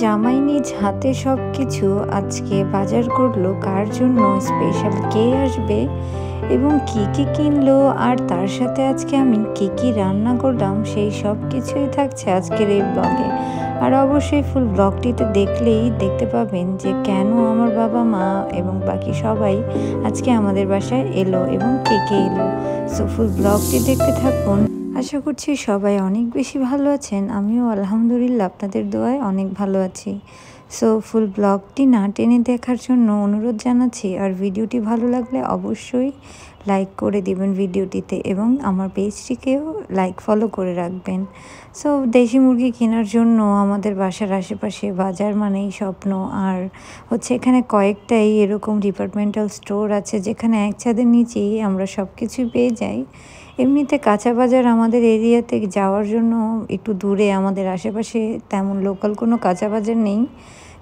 জামাই নিজ হাতে সব কিছু আজকে বাজার করলো, কার জন্য স্পেশাল, কে আসবে এবং কি কি কিনলো, আর তার সাথে আজকে আমি কি কি রান্না করলাম, সেই সব কিছুই থাকছে আজকের এই ব্লগে। আর অবশ্যই ফুল ব্লগটিতে দেখলেই দেখতে পাবেন যে কেন আমার বাবা মা এবং বাকি সবাই আজকে আমাদের বাসায় এলো এবং কে কে এলো। সো ফুল ব্লগটি দেখতে থাকুন। আশা করছি সবাই অনেক বেশি ভালো আছেন। আমিও আলহামদুলিল্লাহ আপনাদের দোয়ায় অনেক ভালো আছি। সো ফুল ব্লগটি না টেনে দেখার জন্য অনুরোধ জানাচ্ছি। আর ভিডিওটি ভালো লাগলে অবশ্যই লাইক করে দিবেন ভিডিওটিতে এবং আমার পেজটিকেও লাইক ফলো করে রাখবেন। সো দেশি মুরগি কেনার জন্য আমাদের বাসার আশেপাশে বাজার মানেই স্বপ্ন। আর হচ্ছে এখানে কয়েকটাই এরকম ডিপার্টমেন্টাল স্টোর আছে যেখানে এক ছাদের নিচেই আমরা সব কিছুই পেয়ে যাই। এমনিতে কাঁচা বাজার আমাদের এরিয়াতে যাওয়ার জন্য একটু দূরে, আমাদের আশেপাশে তেমন লোকাল কোনো কাঁচা বাজার নেই,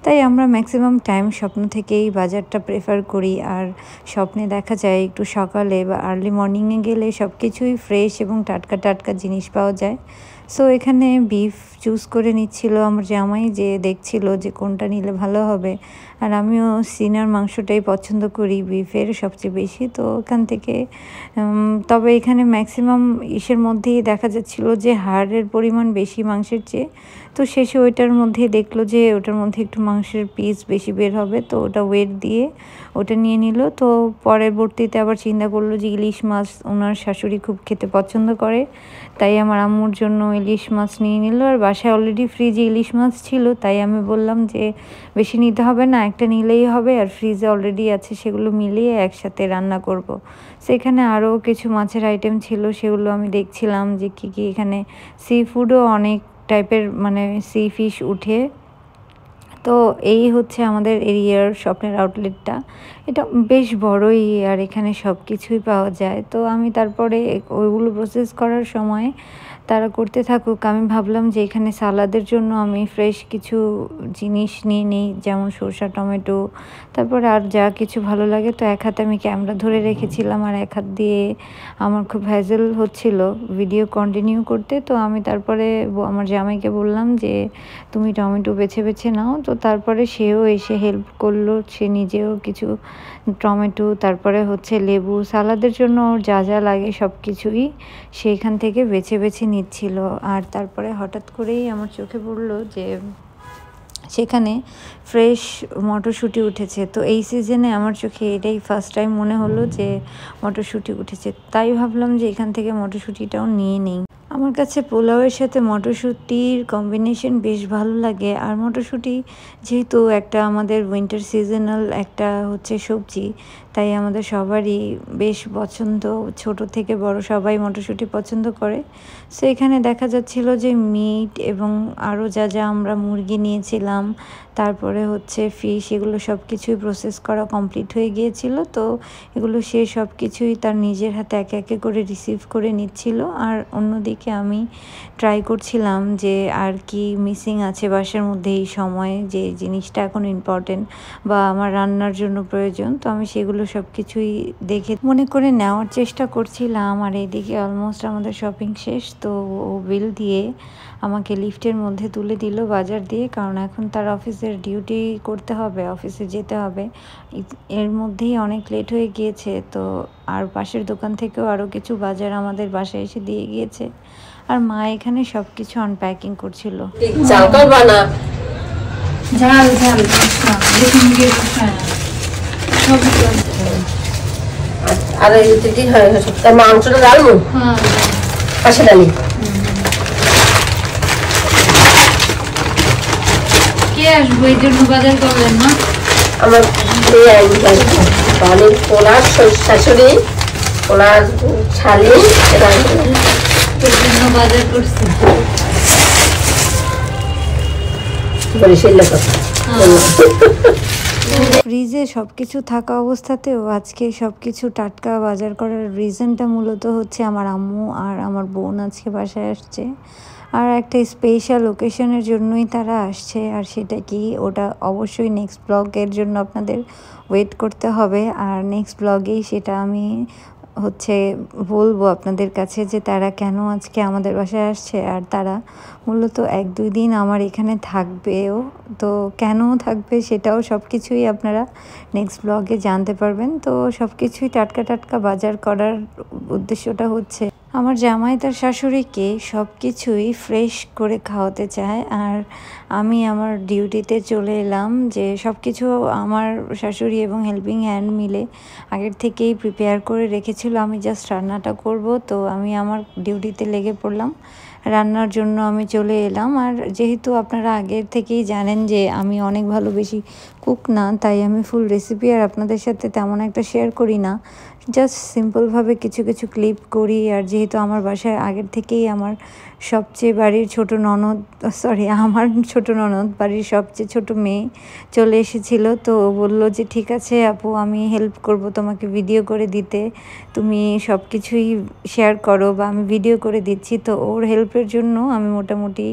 তাই আমরা ম্যাক্সিমাম টাইম স্বপ্ন থেকেই বাজারটা প্রেফার করি। আর স্বপ্নে দেখা যায় একটু সকালে বা আর্লি মর্নিংয়ে গেলে সব কিছুই ফ্রেশ এবং টাটকা টাটকা জিনিস পাওয়া যায়। সো এখানে বিফ চুজ করে নিচ্ছিল আমার জামাই, যে দেখছিল যে কোনটা নিলে ভালো হবে। আর আমিও সিনার মাংসটাই পছন্দ করি বিফের সবচেয়ে বেশি, তো এখান থেকে তবে এখানে ম্যাক্সিমাম ইসের মধ্যেই দেখা যাচ্ছিল যে হাড়ের পরিমাণ বেশি মাংসের চেয়ে। তো শেষে ওইটার মধ্যেই দেখলো যে ওটার মধ্যে একটু মাংসের পিস বেশি বের হবে, তো ওটা ওয়েট দিয়ে ওটা নিয়ে নিল। তো পরবর্তীতে আবার চিন্তা করলো যে ইলিশ মাছ ওনার শাশুড়ি খুব খেতে পছন্দ করে, তাই আমার আম্মুর জন্য ইলিশ মাছ নিয়ে নিল। আর বাসায় অলরেডি ফ্রিজে ইলিশ মাছ ছিল, তাই আমি বললাম যে বেশি নিতে হবে না, একটা নিলেই হবে, আর ফ্রিজে অলরেডি আছে, সেগুলো মিলিয়ে একসাথে রান্না করব। সেখানে আরও কিছু মাছের আইটেম ছিল, সেগুলো আমি দেখছিলাম যে কী কী, এখানে সি ফুডও অনেক টাইপের মানে সি ফিশ উঠে। তো এই হচ্ছে আমাদের এরিয়ার স্বপ্নের আউটলেটটা, এটা বেশ বড়ই, আর এখানে সব কিছুই পাওয়া যায়। তো আমি তারপরে ওইগুলো প্রসেস করার সময় তারা করতে থাকুক, আমি ভাবলাম যে এখানে সালাদের জন্য আমি ফ্রেশ কিছু জিনিস নিয়ে নিই, যেমন সরষা, টমেটো, তারপরে আর যা কিছু ভালো লাগে। তো এক হাতে আমি ক্যামেরা ধরে রেখেছিলাম আর এক হাত দিয়ে আমার খুব হ্যাজেল হচ্ছিল ভিডিও কন্টিনিউ করতে। তো আমি তারপরে আমার জামাইকে বললাম যে তুমি টমেটো বেছে বেছে নাও। তো তারপরে সেও এসে হেল্প করলো, সে নিজেও কিছু টমেটো, তারপরে হচ্ছে লেবু, সালাদের জন্য ওর যা যা লাগে সব কিছুই সেইখান থেকে বেছে বেছে নিচ্ছিল। আর তারপরে হঠাৎ করেই আমার চোখে পড়লো যে সেখানে ফ্রেশ মটরশুঁটি উঠেছে। তো এই সিজনে আমার চোখে এটাই ফার্স্ট টাইম মনে হলো যে মটরশুঁটি উঠেছে, তাই ভাবলাম যে এখান থেকে মটরশুঁটিটাও নিয়ে নিই। আমার কাছে পোলাওয়ের সাথে মটরশুঁটির কম্বিনেশন বেশ ভালো লাগে। আর মটরশুঁটি যেহেতু একটা আমাদের উইন্টার সিজনাল একটা হচ্ছে সবজি, তাই আমাদের সবারই বেশ পছন্দ, ছোট থেকে বড় সবাই মটরশুঁটি পছন্দ করে। সো এখানে দেখা যাচ্ছিল যে মিট এবং আরও যা যা আমরা মুরগি নিয়েছিলাম, তারপরে হচ্ছে ফিশ, এগুলো সব কিছুই প্রসেস করা কমপ্লিট হয়ে গিয়েছিল। তো এগুলো সে সব কিছুই তার নিজের হাতে একে একে করে রিসিভ করে নিচ্ছিল। আর অন্যদিকে আমি ট্রাই করছিলাম যে আর কি মিসিং আছে বাসার মধ্যে এই সময়ে, যে জিনিসটা এখন ইম্পর্টেন্ট বা আমার রান্নার জন্য প্রয়োজন। তো আমি সেগুলো সব কিছুই দেখে মনে করে নেওয়ার চেষ্টা করছিলাম। আর এইদিকে অলমোস্ট আমাদের শপিং শেষ। তো ও বিল দিয়ে আমাকে লিফটের মধ্যে তুলে দিল বাজার দিয়ে, কারণ এখন তার অফিসের ডিউটি করতে হবে, অফিসে যেতে হবে। এর মধ্যেই অনেক লেট হয়ে গিয়েছে। তো আর পাশের দোকান থেকেও আরও কিছু বাজার আমাদের বাসায় এসে দিয়ে গিয়েছে। আর মা এখানে সব কিছু আনপ্যাকিং করছিল। ঝাল ঝাল আর কি হয় মাংসটা ডালবো, পাশে ডালি। কে আসবো এই জন্য বাজার করলেন না? আমার বাড়ির পোলার শাশুড়ি, পোলার ছালি, বাজার করছি ফ্রিজে সব কিছু থাকা অবস্থাতেও আজকে সব কিছু টাটকা বাজার করার রিজনটা মূলত হচ্ছে আমার আম্মু আর আমার বোন আজকে বাসায় আসছে, আর একটা স্পেশাল ওকেশনের জন্যই তারা আসছে। আর সেটা কি, ওটা অবশ্যই নেক্সট ব্লগের জন্য আপনাদের ওয়েট করতে হবে। আর নেক্সট ব্লগেই সেটা আমি হচ্ছে বলবো আপনাদের কাছে যে তারা কেন আজকে আমাদের বাসায় আসছে, আর তারা মূলত 1-2 দিন আমার এখানে থাকবেও। তো কেন থাকবে সেটাও সব কিছুই আপনারা নেক্সট ব্লগে জানতে পারবেন। তো সব কিছুই টাটকা টাটকা বাজার করার উদ্দেশ্যটা হচ্ছে আমার জামাই তার শাশুড়িকে সব কিছুই ফ্রেশ করে খাওয়াতে চায়, আর আমি আমার ডিউটিতে চলে এলাম যে সব কিছু আমার শাশুড়ি এবং হেল্পিং হ্যান্ড মিলে আগের থেকেই প্রিপেয়ার করে রেখেছিল, আমি জাস্ট রান্নাটা করব। তো আমি আমার ডিউটিতে লেগে পড়লাম, রান্নার জন্য আমি চলে এলাম। আর যেহেতু আপনারা আগের থেকেই জানেন যে আমি অনেক ভালো বেশি কুক না, তাই আমি ফুল রেসিপি আর আপনাদের সাথে তেমন একটা শেয়ার করি না, জাস্ট সিম্পলভাবে কিছু কিছু ক্লিপ করি। আর যেহেতু আমার বাসায় আগের থেকেই আমার সবচেয়ে বাড়ির আমার ছোট ননদ বাড়ির সবচেয়ে ছোট মেয়ে চলে এসেছিলো, তো ও বললো যে ঠিক আছে আপু, আমি হেল্প করব তোমাকে ভিডিও করে দিতে, তুমি সব কিছুই শেয়ার করো বা আমি ভিডিও করে দিচ্ছি। তো ওর হেল্পের জন্য আমি মোটামুটি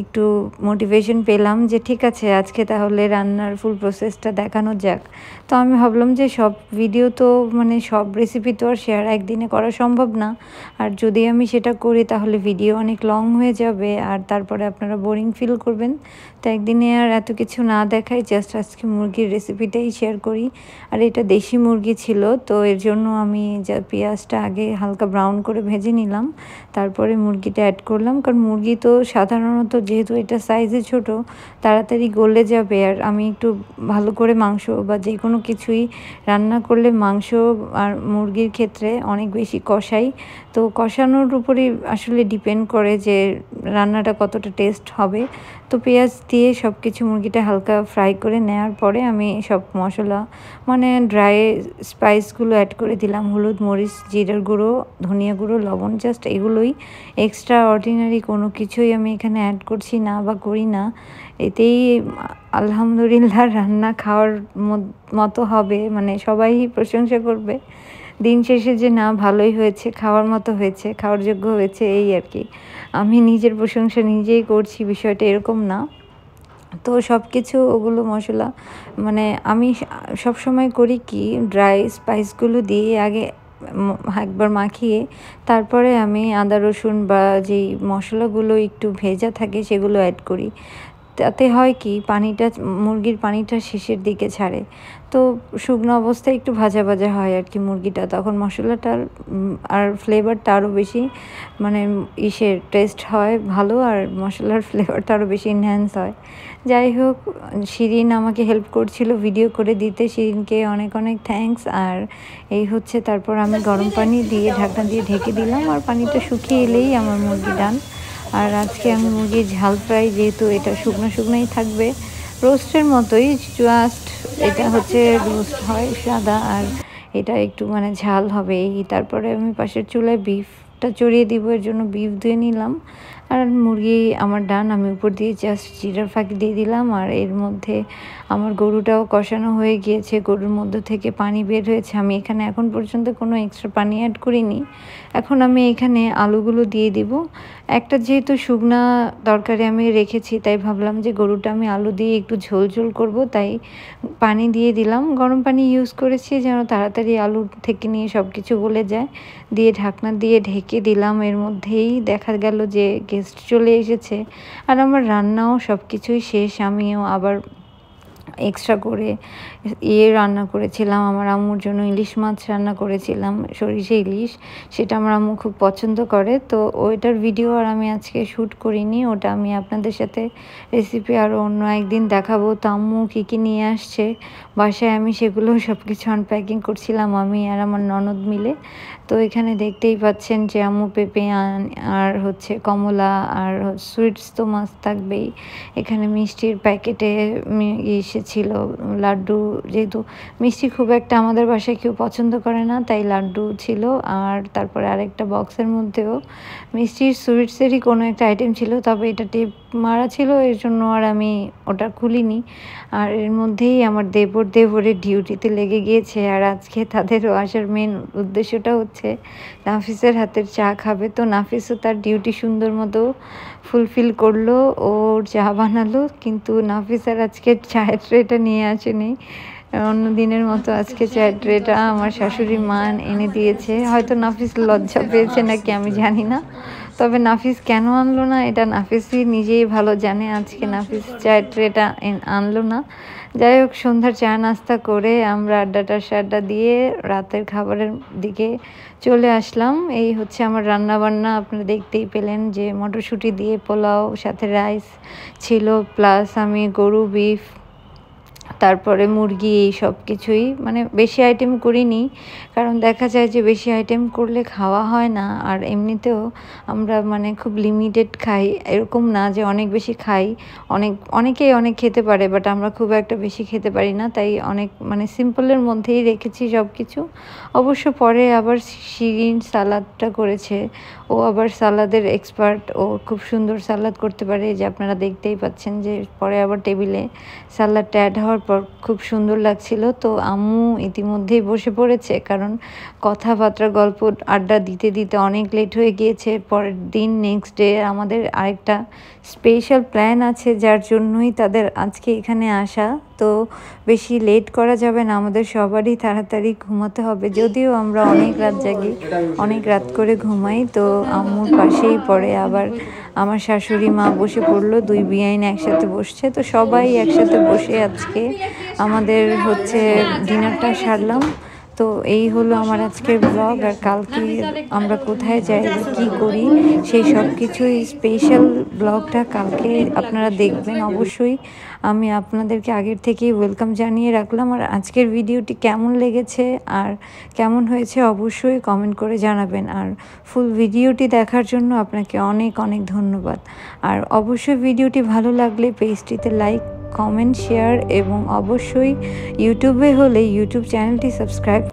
একটু মোটিভেশন পেলাম যে ঠিক আছে আজকে তাহলে রান্নার ফুল প্রসেসটা দেখানো যাক। তো আমি ভাবলাম যে সব ভিডিও তো মানে সব রেসিপি তো আর শেয়ার একদিনে করা সম্ভব না, আর যদি আমি সেটা করি তাহলে ভিডিও অনেক লং হয়ে যাবে আর তারপরে আপনারা বোরিং ফিল করবেন। তো একদিনে আর এত কিছু না দেখাই, জাস্ট আজকে মুরগির রেসিপিটাই শেয়ার করি। আর এটা দেশি মুরগি ছিল, তো এর জন্য আমি পেঁয়াজটা আগে হালকা ব্রাউন করে ভেজে নিলাম, তারপরে মুরগিটা অ্যাড করলাম। কারণ মুরগি তো সাধারণত যেহেতু এটা সাইজে ছোট, তাড়াতাড়ি গলে যাবে। আর আমি একটু ভালো করে মাংস বা যে কোনো কিছুই রান্না করলে মাংস আর মুরগির ক্ষেত্রে অনেক বেশি কষাই, তো কষানোর উপরেই আসলে ডিপেন্ড করে যে রান্নাটা কতটা টেস্ট হবে। তো পেঁয়াজ দিয়ে সব কিছু মুরগিটা হালকা ফ্রাই করে নেওয়ার পরে আমি সব মশলা মানে ড্রাই স্পাইসগুলো অ্যাড করে দিলাম, হলুদ, মরিচ, জিরার গুঁড়ো, ধনিয়া গুঁড়ো, লবণ, জাস্ট এগুলোই, এক্সট্রা অর্ডিনারি কোনো কিছুই আমি এখানে অ্যাড করছি না বা করি না। এতেই আলহামদুলিল্লাহ রান্না খাওয়ার মতো হবে, মানে সবাই প্রশংসা করবে দিন শেষে যে না ভালোই হয়েছে, খাওয়ার মতো হয়েছে, খাওয়ার যোগ্য হয়েছে, এই আর কি। আমি নিজের প্রশংসা নিজেই করছি, বিষয়টা এরকম না। তো সব কিছু ওগুলো মশলা মানে আমি সব সময় করি কি, ড্রাই স্পাইসগুলো দিয়ে আগে একবার মাখিয়ে তারপরে আমি আদা রসুন বা যেই মশলাগুলো একটু ভেজা থাকে সেগুলো অ্যাড করি। তাতে হয় কি, মুরগির পানিটা শেষের দিকে ছাড়ে, তো শুকনো অবস্থায় একটু ভাজা ভাজা হয় আর কি মুরগিটা, তখন মশলাটার আর ফ্লেভারটা আরও বেশি মানে টেস্ট হয় ভালো, আর মশলার ফ্লেভারটা আরও বেশি এনহ্যান্স হয়। যাই হোক, শিরিন আমাকে হেল্প করছিল ভিডিও করে দিতে, শিরিনকে অনেক অনেক থ্যাঙ্কস। আর এই হচ্ছে তারপর আমি গরম পানি দিয়ে ঢাকনা দিয়ে ঢেকে দিলাম, আর পানিটা শুকিয়ে এলেই আমার মুরগি ডান। আর আজকে আমি মুরগির ঝাল ফ্রাই, যেহেতু এটা শুকনো শুকনোই থাকবে, রোস্টের মতোই, জাস্ট এটা হচ্ছে রোস্ট হয় সাদা, আর এটা একটু মানে ঝাল হবে এই। তারপরে আমি পাশের চুলায় বিফটা চড়িয়ে দিব, এর জন্য বিফ ধুয়ে নিলাম। আর মুরগি আমার ডান, আমি উপর দিয়ে জাস্ট জিরার ফাঁকি দিয়ে দিলাম। আর এর মধ্যে আমার গরুটাও কষানো হয়ে গিয়েছে, গরুর মধ্যে থেকে পানি বের হয়েছে। আমি এখানে এখন পর্যন্ত কোনো এক্সট্রা পানি অ্যাড করিনি। এখন আমি এখানে আলুগুলো দিয়ে দিব। একটা যেহেতু শুকনা তরকারি আমি রেখেছি, তাই ভাবলাম যে গরুটা আমি আলু দিয়ে একটু ঝোল ঝোল করব, তাই পানি দিয়ে দিলাম। গরম পানি ইউজ করেছি যেন তাড়াতাড়ি আলু থেকে নিয়ে সব কিছু গলে যায়। দিয়ে ঢাকনা দিয়ে ঢেকে দিলাম। এর মধ্যেই দেখা গেল যে গেস্ট চলে এসেছে, আর আমার রান্নাও সব কিছুই শেষ। আমিও আবার এক্সট্রা করে রান্না করেছিলাম, আমার আম্মুর জন্য ইলিশ মাছ রান্না করেছিলাম, সরিষা ইলিশ, সেটা আমার আম্মু খুব পছন্দ করে। তো ওইটার ভিডিও আর আমি আজকে শ্যুট করিনি, ওটা আমি আপনাদের সাথে রেসিপি আরও অন্য একদিন দেখাবো। তো আম্মু কী কী নিয়ে আসছে বাসায়, আমি সেগুলো সব কিছু আনপ্যাকিং করছিলাম আমি আর আমার ননদ মিলে। তো এখানে দেখতেই পাচ্ছেন যে আম্মু পেঁপে আর হচ্ছে কমলা আর সুইটস তো মাছ থাকবেই। এখানে মিষ্টির প্যাকেটে এসেছিল লাড্ডু, যেহেতু মিষ্টি খুব একটা আমাদের বাসায় কেউ পছন্দ করে না, তাই লাড্ডু ছিল। আর তারপরে আরেকটা বক্সের মধ্যেও মিষ্টির সুইটসেরই কোনো একটা আইটেম ছিল, তবে এটা টেপ মারা ছিল, এর জন্য আর আমি ওটা খুলিনি। আর এর মধ্যেই আমার দেবরের ডিউটিতে লেগে গিয়েছে, আর আজকে তাদেরও আসার মেন উদ্দেশ্যটা হচ্ছে নাফিসের হাতের চা খাবে। তো নাফিসও তার ডিউটি সুন্দর মতো ফুলফিল করলো, ওর চা বানালো, কিন্তু নাফিস আর আজকে চায়ের ট্রেটা নিয়ে আসেনি। অন্য দিনের মতো আজকে চায়ের ট্রেটা আমার শাশুড়ি মা এনে দিয়েছে। হয়তো নাফিস লজ্জা পেয়েছে নাকি আমি জানি না, তবে নাফিস কেন আনলো না এটা নাফিসই নিজেই ভালো জানে। আজকে নাফিস চায়ের ট্রেটা আনলো না। যাই হোক, সন্ধ্যার চা নাস্তা করে আমরা আড্ডা দিয়ে রাতের খাবারের দিকে চলে আসলাম। এই হচ্ছে আমার রান্না বান্না, আপনারা দেখতেই পেলেন যে মটরশুঁটি দিয়ে পোলাও, সাথে রাইস ছিল, প্লাস আমি গরু বিফ, তারপরে মুরগি, এই সব কিছুই, মানে বেশি আইটেম করিনি, কারণ দেখা যায় যে বেশি আইটেম করলে খাওয়া হয় না। আর এমনিতেও আমরা মানে খুব লিমিটেড খাই, এরকম না যে অনেক বেশি খাই, অনেকেই অনেক খেতে পারে, বাট আমরা খুব একটা বেশি খেতে পারি না, তাই অনেক মানে সিম্পলের মধ্যেই রেখেছি সব কিছু। অবশ্য পরে আবার শিরিন সালাদটা করেছে, ও আবার সালাদের এক্সপার্ট, ও খুব সুন্দর সালাদ করতে পারে, যে আপনারা দেখতেই পাচ্ছেন যে পরে আবার টেবিলে সালাদটা অ্যাড হওয়ার পর খুব সুন্দর লাগছিল। তো আম্মু ইতিমধ্যেই বসে পড়েছে, কারণ কথাবার্তা গল্প আড্ডা দিতে অনেক লেট হয়ে গিয়েছে। পরের দিন নেক্সট ডে আমাদের আরেকটা স্পেশাল প্ল্যান আছে, যার জন্যই তাদের আজকে এখানে আসা। তো বেশি লেট করা যাবে না, আমাদের সবারই তাড়াতাড়ি ঘুমাতে হবে। যদিও আমরা অনেক রাত জাগি, অনেক রাত করে ঘুমাই। তো আম্মুর পাশেই পড়ে আবার আমার শাশুড়ি মা বসে পড়লো, দুই বিয়াইন একসাথে বসছে। তো সবাই একসাথে বসে আজকে আমাদের হচ্ছে ডিনারটা সারলাম। তো এই হলো আমার আজকের ব্লগ। আর কালকে আমরা কোথায় যাই বা কী করি সেই সব কিছুই স্পেশাল ব্লগটা কালকে আপনারা দেখবেন অবশ্যই। আমি আপনাদেরকে আগের থেকেই ওয়েলকাম জানিয়ে রাখলাম। আর আজকের ভিডিওটি কেমন লেগেছে আর কেমন হয়েছে অবশ্যই কমেন্ট করে জানাবেন। আর ফুল ভিডিওটি দেখার জন্য আপনাকে অনেক অনেক ধন্যবাদ। আর অবশ্যই ভিডিওটি ভালো লাগলে পেজটিতে লাইক, কমেন্ট, শেয়ার এবং অবশ্যই ইউটিউবে হলে ইউটিউব চ্যানেলটি সাবস্ক্রাইব